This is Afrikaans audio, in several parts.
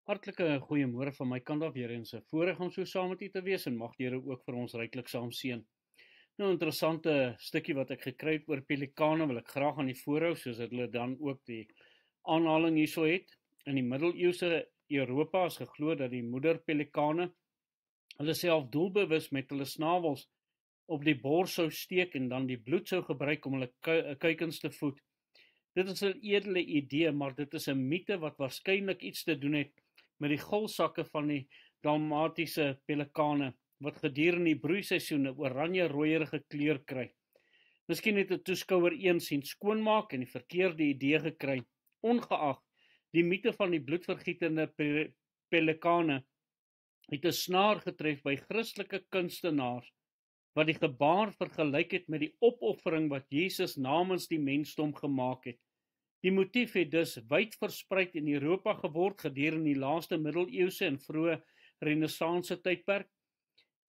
Hartlike goeiemôre van my kant af weer eens 'n voorreg om so saam met u te wees en mag die Here ook vir ons ryklik saam seën. Nou 'n interessante stukkie wat ek gekry het oor pelikane wil ek graag aan die voorhou soos dat hulle dan ook die aanhaling hierso het. In die middeleeuse Europa is geglo dat die moeder pelikane hulle self doelbewus met hulle snavels op die bors sou steek en dan die bloed sou gebruik om hulle kuikens te voed. Dit is 'n edele idee, maar dit is 'n mite wat waarskynlik iets te doen het met die gulsakke van die dalmatiese pelikane wat gedurende die broeiseisoen 'n oranje-rooierige kleur kry. Miskien het 'n toeskouer een sien skoonmaak en die verkeerde idee gekry. Ongeag die mite van die bloedvergietende pelikane het 'n snaar getref by Christelike kunstenaars wat die gebaar vergelyk het met die opoffering wat Jesus namens die mensdom gemaak het. Die motief het dus wyd versprei in Europa geword gedurende die laaste middeleeuse en vroeë Renaissance tydperk.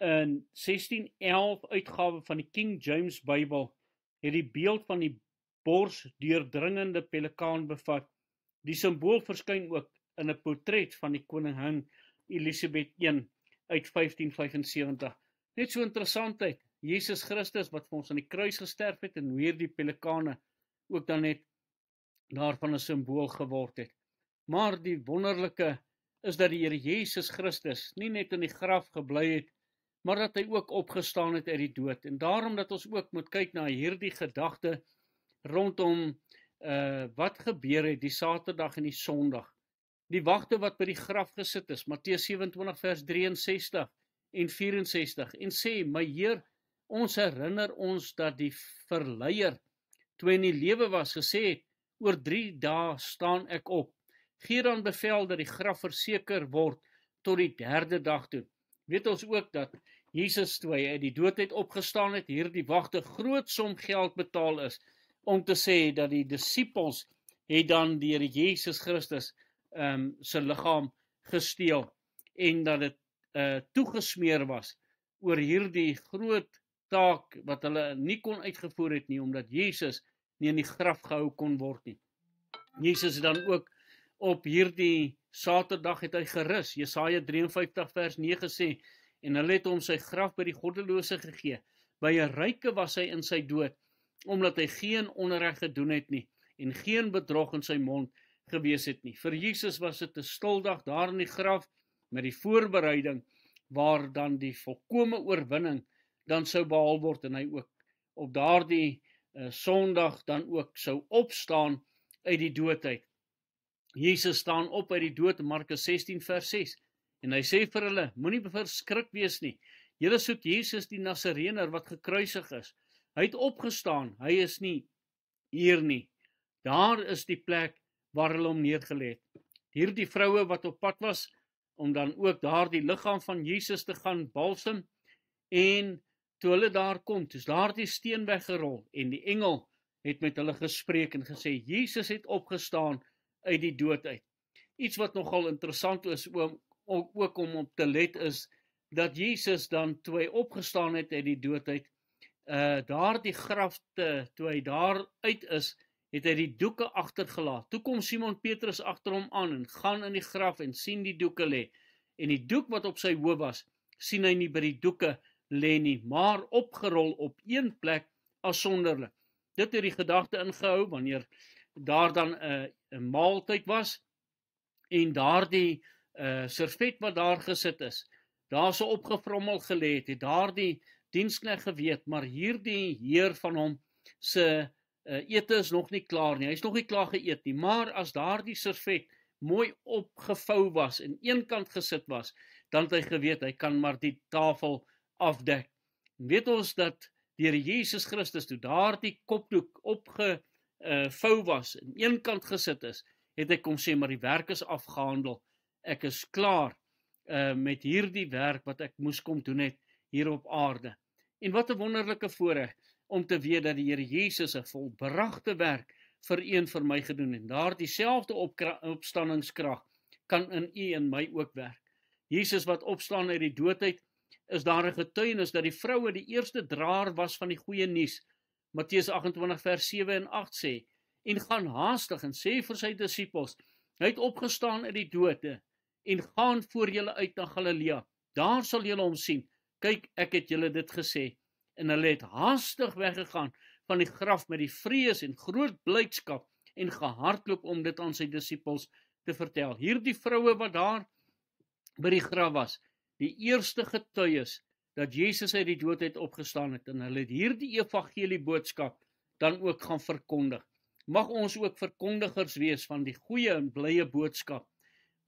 In 1611 uitgawe van die King James Bybel het die beeld van die bors deurdringende pelikaan bevat. Die simbool verskyn ook in 'n portret van die koningin Elisabeth I uit 1575. Net so interessantheid, Jesus Christus wat vir ons aan die kruis gesterf het en hoe hierdie pelikane ook dan net daarvan 'n simbool geword het. Maar die wonderlike is dat die Here Jesus Christus nie net in die graf gebly het, maar dat hy ook opgestaan het uit die dood. En daarom dat ons ook moet kyk na hierdie gedagte rondom wat gebeur het die Saterdag en die Sondag. Die wagte wat by die graf gesit is, Matteus 27 vers 63 en 64 en sê, my Heer, ons herinner ons dat die verleier toe hy in die lewe was gesê het, oor 3 dae staan ek op. Gee dan bevel dat die graf verseker word tot die 3de dag toe. Weet ons ook dat Jesus toe hy uit die dood het opgestaan het, hierdie wagte groot som geld betaal is, om te sê dat die disippels het dan die Here Jesus Christus sy liggaam gesteel en dat dit toegesmeer was oor hierdie groot taak wat hulle nie kon uitgevoer het nie, omdat Jesus nie in die graf gehou kon word nie. Jesus het dan ook op hierdie Saterdag het hy gerus. Jesaja 53 vers 9 sê, en hulle het hom sy graf by die goddelose gegee. By 'n ryke was hy in sy dood, omdat hy geen onreg gedoen het nie, en geen bedrog in sy mond gewees het nie. Vir Jesus was dit 'n stildag daar in die graf, met die voorbereiding, waar dan die volkome oorwinning dan sou behaal word, en hy ook op daardie Sondag dan ook sou opstaan uit die dood uit. Jesus staan op uit die dood in Markus 16 vers 6 en hy sê vir hulle, moenie verskrik wees nie. Julle soek Jesus die Nasareëner wat gekruisig is. Hy het opgestaan, hy is nie hier nie. Daar is die plek waar hulle hom neergelê het. Hierdie vroue wat op pad was om dan ook daar die liggaam van Jesus te gaan balsem, en toe hulle daar kom, toe is daar die steen weggerol en die engel het met hulle gespreek en gesê, Jesus het opgestaan uit die dood uit. Iets wat nogal interessant is ook om op te let is, dat Jesus dan, toe hy opgestaan het uit die dood uit, daar die graf, toe hy daar uit is, het hy die doeke agtergelaat. Toe kom Simon Petrus agter hom aan en gaan in die graf en sien die doeke lê. En die doek wat op sy hoof was, sien hy nie by die doeke lê nie, maar opgerol op een plek afsonderlik. Dit het die gedagte ingehou wanneer daar dan 'n maaltyd was en daardie servet wat daar gesit is, daar so opgevrommel gelê het daardie diensknegt geweet, maar hierdie heer van hom se ete is nog nie klaar nie, hy is nog nie klaar geëet nie, maar as daardie servet mooi opgevou was en eenkant gesit was, dan het hy geweet, hy kan maar die tafel afdek. Weet ons dat die Here Jesus Christus, toe daardie kopdoek opgevou was en eenkant gesit is, het hy kom sê, maar die werk is afgehandel, ek is klaar met hierdie werk wat ek moes kom doen het hier op aarde. En wat 'n wonderlike voorreg om te weet dat die Here Jesus 'n volbragte werk vir my gedoen het. Daar dieselfde opstandingskrag kan in u en my ook werk. Jesus wat opstaan uit die dood uit, is daar 'n getuienis dat die vroue die eerste draer was van die goeie nuus. Matteus 28 vers 7 en 8 sê, en gaan haastig en sê vir sy disippels, hy het opgestaan uit die dode, en gaan voor julle uit na Galilea. Daar sal julle hom sien. Kyk, ek het julle dit gesê. En hulle het haastig weggegaan van die graf met die vrees en groot blydskap en gehardloop om dit aan sy disippels te vertel. Hierdie vroue wat daar by die graf was, die eerste getuies dat Jesus uit die dood het opgestaan het, en hulle het hierdie evangelie boodskap dan ook gaan verkondig. Mag ons ook verkondigers wees van die goeie en blye boodskap,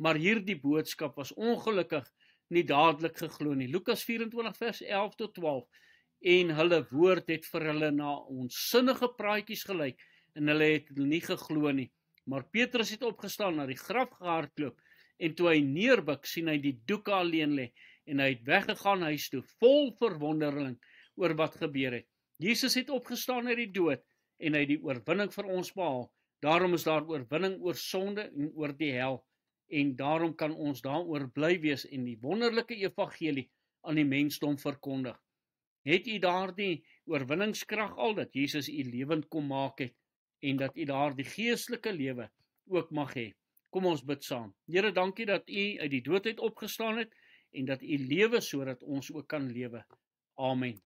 maar hierdie boodskap was ongelukkig nie dadelik geglo nie. Lukas 24 vers 11 tot 12, en hulle woord het vir hulle na onsinnige praatjies gelyk, en hulle het nie geglo nie. Maar Petrus het opgestaan, na die graf gehardloop, en toe hy neerbuk, sien hy die doeke alleen lê, en hy het weggegaan huis toe, vol verwondering oor wat gebeur het. Jesus het opgestaan uit die dood, en hy het die oorwinning vir ons behaal. Daarom is daar oorwinning oor sonde en oor die hel, en daarom kan ons daaroor bly wees en die wonderlike evangelie aan die mensdom verkondig. Het u daardie oorwinningskrag al, dat Jesus u lewend kom maak het, en dat u daardie geestelike lewe ook mag hê? Kom ons bid saam. Here, dankie dat u uit die dood uit opgestaan het, en dat u lewe sodat ons ook kan lewe. Amen.